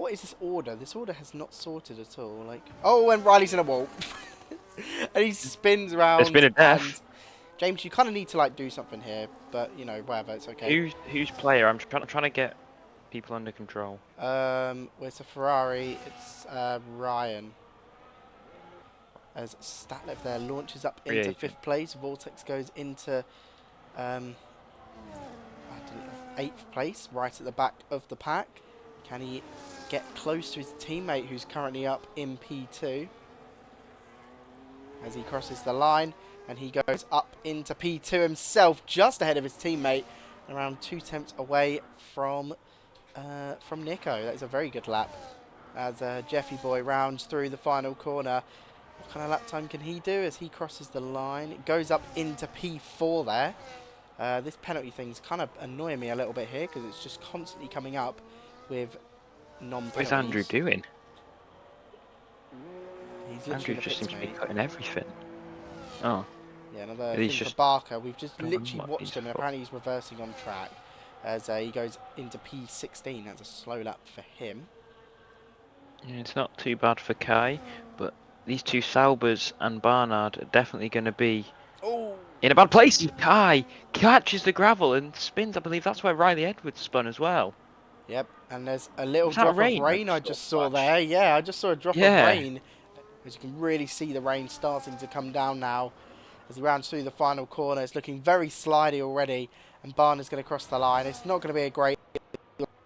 what is this order? This order has not sorted at all. Like, oh, and Riley's in a wall. And he spins There's around. been a And death. James, you kind of need to like do something here, but you know, whatever, it's okay. Who's player? I'm trying to get people under control. Well, it's a Ferrari. It's Ryan. As Statlev there launches up Free into agent. 5th place. Vortex goes into um, I don't know, 8th place, right at the back of the pack. Can he get close to his teammate who's currently up in P2? As he crosses the line, and he goes up into P2 himself, just ahead of his teammate, around 2 tenths away from Nico. That is a very good lap. As Jeffy Boy rounds through the final corner. What kind of lap time can he do as he crosses the line? It goes up into P4 there. This penalty thing's kind of annoying me a little bit here because it's just constantly coming up with non-penalties. What is Andrew doing? He's Andrew literally just seems to be mate. cutting everything. Oh. Yeah, another He's thing just for Barker. We've just going literally what watched he's him, and for. apparently he's reversing on track as he goes into P16. That's a slow lap for him. Yeah, it's not too bad for Kai, but these two Saubers and Barnard are definitely going to be Oh! in a bad place. Kai catches the gravel and spins. I believe that's where Riley Edwards spun as well. Yep, and there's a little Was that drop of rain rain I just saw splash? there. Yeah, I just saw a drop of Yeah. rain. As you can really see the rain starting to come down now. As he rounds through the final corner, it's looking very slidey already. And Barnard's going to cross the line. It's not going to be a great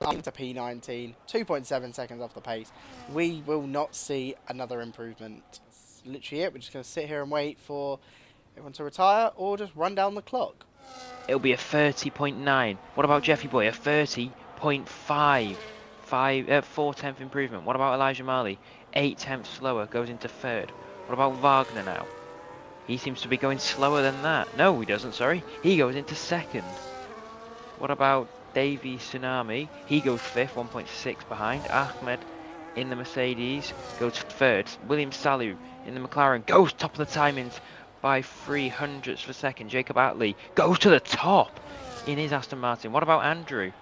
into P19. 2.7 seconds off the pace. We will not see another improvement. That's literally it. We're just going to sit here and wait for everyone to retire or just run down the clock. It'll be a 30.9. What about Jeffy Boy? A 30.5. 4/10th improvement. What about Elijah Marley? 8 tenths slower, goes into 3rd. What about Wagner now? He seems to be going slower than that. No, he doesn't, sorry. He goes into 2nd. What about Davy Tsunami? He goes 5th, 1.6 behind. Ahmed in the Mercedes goes 3rd. William Salu in the McLaren goes top of the timings by 300ths of a second. Jacob Atley goes to the top in his Aston Martin. What about Andrew?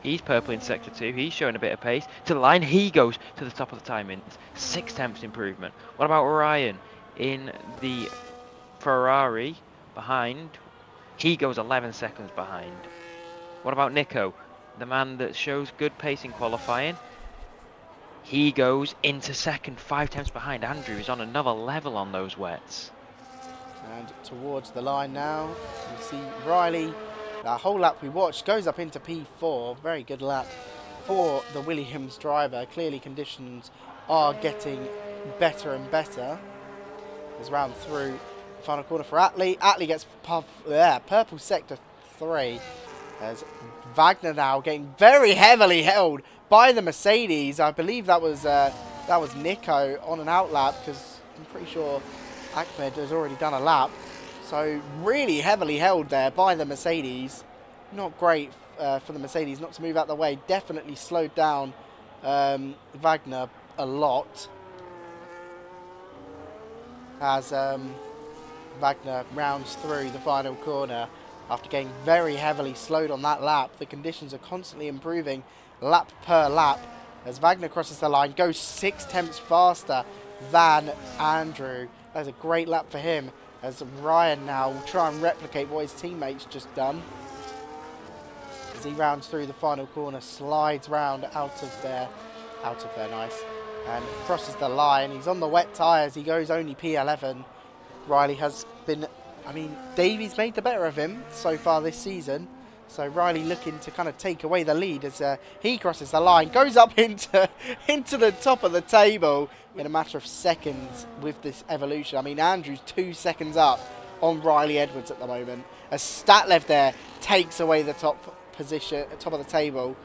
He's purple in Sector 2. He's showing a bit of pace. To the line, he goes to the top of the timings. 6 tenths improvement. What about Ryan in the Ferrari behind? He goes 11 seconds behind. What about Nico, the man that shows good pace in qualifying? He goes into 2nd, 5 tenths behind. Andrew is on another level on those wets. And towards the line now, you see Riley. That whole lap we watched goes up into P4. Very good lap for the Williams driver. Clearly conditions are getting better and better. As round through the final corner for Atley. Atley gets purple sector 3. As Wagner now getting very heavily held by the Mercedes. I believe that was Nico on an out lap because I'm pretty sure Ahmed has already done a lap. So really heavily held there by the Mercedes. Not great for the Mercedes not to move out the way. Definitely slowed down Wagner a lot. As Wagner rounds through the final corner after getting very heavily slowed on that lap. The conditions are constantly improving lap per lap as Wagner crosses the line, goes 6 tenths faster than Andrew. That's a great lap for him as Ryan now will try and replicate what his teammates just done. As he rounds through the final corner, slides round out of there, nice, and crosses the line. He's on the wet tyres, he goes only P11. Riley has been, Davies made the better of him so far this season. So Riley looking to kind of take away the lead as he crosses the line, goes up into the top of the table in a matter of seconds with this evolution. Andrew's 2 seconds up on Riley Edwards at the moment. As Statlev there takes away the top position, top of the table.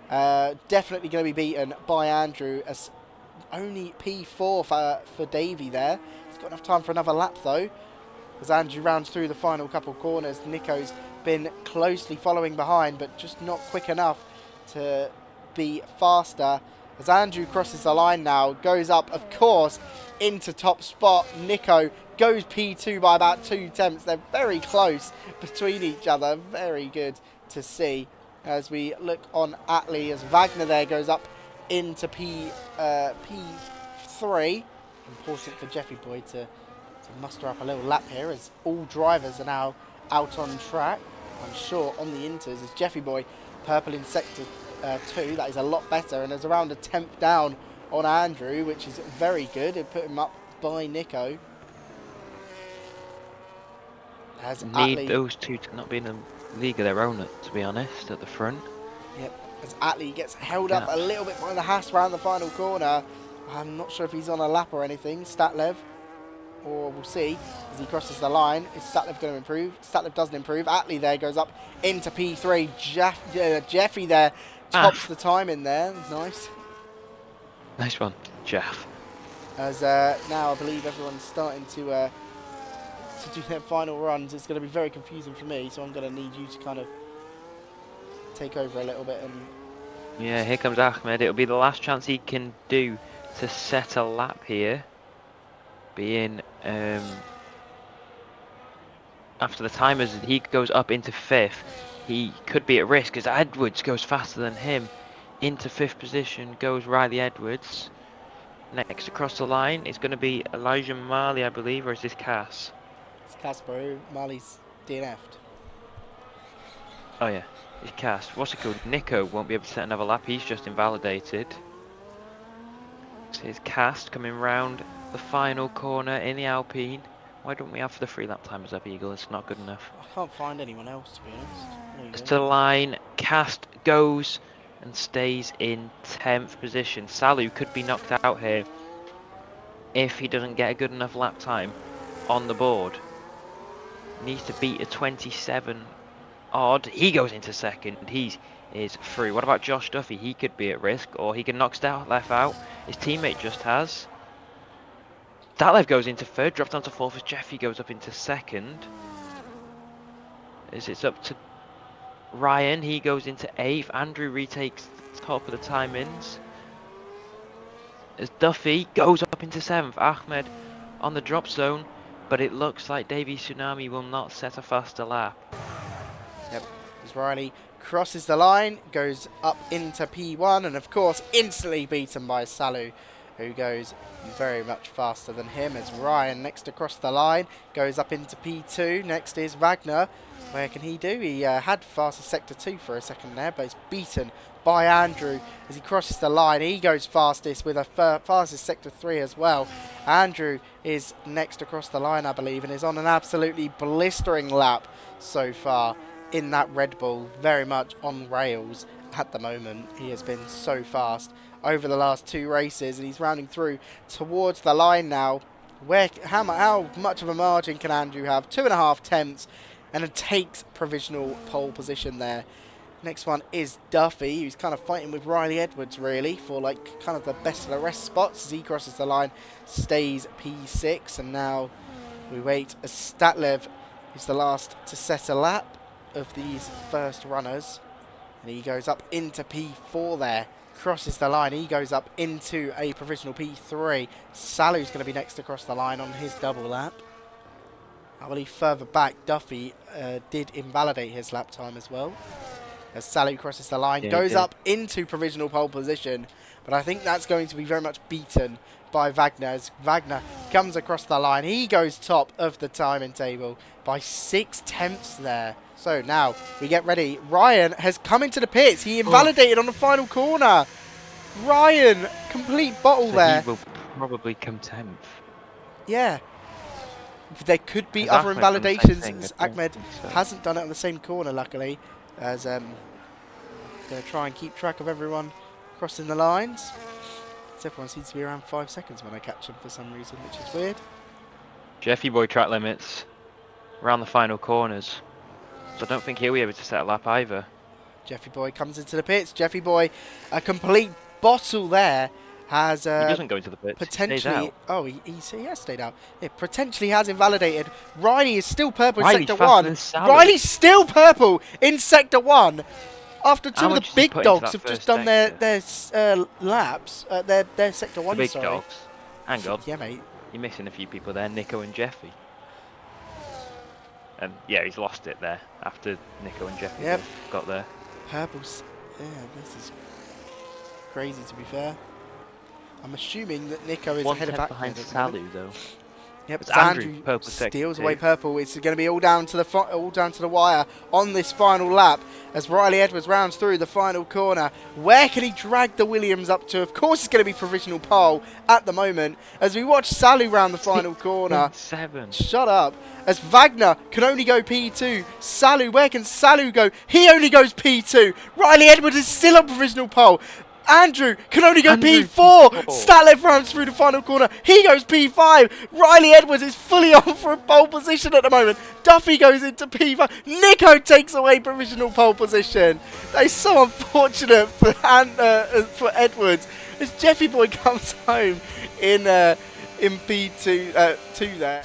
Definitely going to be beaten by Andrew as only P4 for Davey there. He's got enough time for another lap though. As Andrew rounds through the final couple corners, Nico's been closely following behind, but just not quick enough to be faster. As Andrew crosses the line now, goes up, of course, into top spot. Nico goes P2 by about 2 tenths. They're very close between each other. Very good to see. As we look on Atley, as Wagner there goes up into P3. Important for Jeffy Boy to muster up a little lap here, as all drivers are now out on track. I'm sure on the inters, as Jeffy Boy purple in sector 2, that is a lot better, and there's around a 10th down on Andrew, which is very good. It put him up by Nico. As Need Atlee, those two to not be in a league of their own, to be honest, at the front. yep, as Atlee gets held up Gap. a little bit by the Haas around the final corner. I'm not sure if he's on a lap or anything, Statlev, or we'll see as he crosses the line. Is Statlev going to improve? Statlev doesn't improve. Atlee there goes up into P3. Jeffy there tops the time in there. Nice. Nice one, Jeff. As now I believe everyone's starting to do their final runs. It's going to be very confusing for me, so I'm going to need you to kind of take over a little bit. And Yeah, here comes Ahmed. It'll be the last chance he can do to set a lap here. Being after the timers, he goes up into 5th. He could be at risk as Edwards goes faster than him. Into 5th position goes Riley Edwards. Next across the line, it's going to be Elijah Marley, I believe, or is this Cass? it's Casper. Marley's DNF'd. Oh yeah, it's Cass. What's it called? Nico won't be able to set another lap. He's just invalidated. So it's Cass coming round the final corner in the Alpine. Why don't we have the 3 lap timers up, Eagle? It's not good enough. I can't find anyone else, to be honest. There you To go. the line, Cast goes and stays in 10th position. Salu could be knocked out here if he doesn't get a good enough lap time on the board. Needs to beat a 27 odd. He goes into 2nd. He is through. What about Josh Duffy? He could be at risk, or he can knock Statlev out. His teammate just has. Statlev goes into 3rd, drops down to 4th as Jeffy goes up into 2nd. As it's up to Ryan, he goes into 8th. Andrew retakes the top of the time-ins. As Duffy goes up into 7th. Ahmed on the drop zone, but it looks like Davy Tsunami will not set a faster lap. Yep, as Riley crosses the line, goes up into P1, and of course instantly beaten by Salu, who goes very much faster than him. As Ryan next across the line goes up into P2. Next is Wagner. Where can he do? He had fastest sector 2 for a second there, but he's beaten by Andrew as he crosses the line. He goes fastest with a fastest sector 3 as well. Andrew is next across the line, I believe, and is on an absolutely blistering lap so far in that Red Bull. Very much on rails at the moment. He has been so fast over the last 2 races, and he's rounding through towards the line now. How much of a margin can Andrew have? 2.5 tenths, and it takes provisional pole position there. Next one is Duffy, who's kind of fighting with Riley Edwards really for like kind of the best of the rest spots. As he crosses the line, stays P6, and now we wait as Statlev is the last to set a lap of these first runners, and he goes up into P4 there. Crosses the line, he goes up into a provisional P3. Salu's going to be next across the line on his double lap. I believe further back, Duffy did invalidate his lap time as well. As Salu crosses the line, goes up into provisional pole position, but I think that's going to be very much beaten by Wagner. As Wagner comes across the line, he goes top of the timing table by 6 tenths there. So now we get ready. Ryan has come into the pits. He invalidated on the final corner. Ryan, complete bottle So there. he will probably come 10th. Yeah. There could be Has other Ahmed done the same invalidations, thing? as I don't Ahmed think so. hasn't done it on the same corner, luckily. As going to try and keep track of everyone crossing the lines. So everyone seems to be around 5 seconds when I catch them for some reason, which is weird. Jeffy Boy track limits around the final corners. So I don't think he'll be able to set a lap either. Jeffy Boy comes into the pits. Jeffy Boy, a complete bottle there, has He doesn't go into the pits. He stays potentially. out. Oh, he has stayed out. It potentially has invalidated. Riley is still purple in Riley's sector faster 1. than Salu. Riley's still purple in sector 1. After two How of much the has he big put into dogs that have just first done sector? their laps, their sector 1. The big sorry. dogs. Hang on. Yeah, mate. You're missing a few people there, Nico and Jeffy. And yeah, he's lost it there after Nico and Jeffy Yep. both got there. Purple's. Yeah, this is. crazy, to be fair. I'm assuming that Nico is One ahead of tenth Ahmed behind at the moment. Salu though. Yep, It's it's Andrew, Andrew purple steals second away too. purple. It's going to be all down to the wire on this final lap as Riley Edwards rounds through the final corner. Where can he drag the Williams up to? Of course, it's going to be provisional pole at the moment as we watch Salu round the final corner. 6.7. Shut up. As Wagner can only go P2. Salu, where can Salu go? He only goes P2. Riley Edwards is still on provisional pole. Andrew can only go Andrew, P4. P4. Statlev runs through the final corner. He goes P5. Riley Edwards is fully on for a pole position at the moment. Duffy goes into P5. Nico takes away provisional pole position. That is so unfortunate for Edwards as Jeffy Boy comes home in P2 there.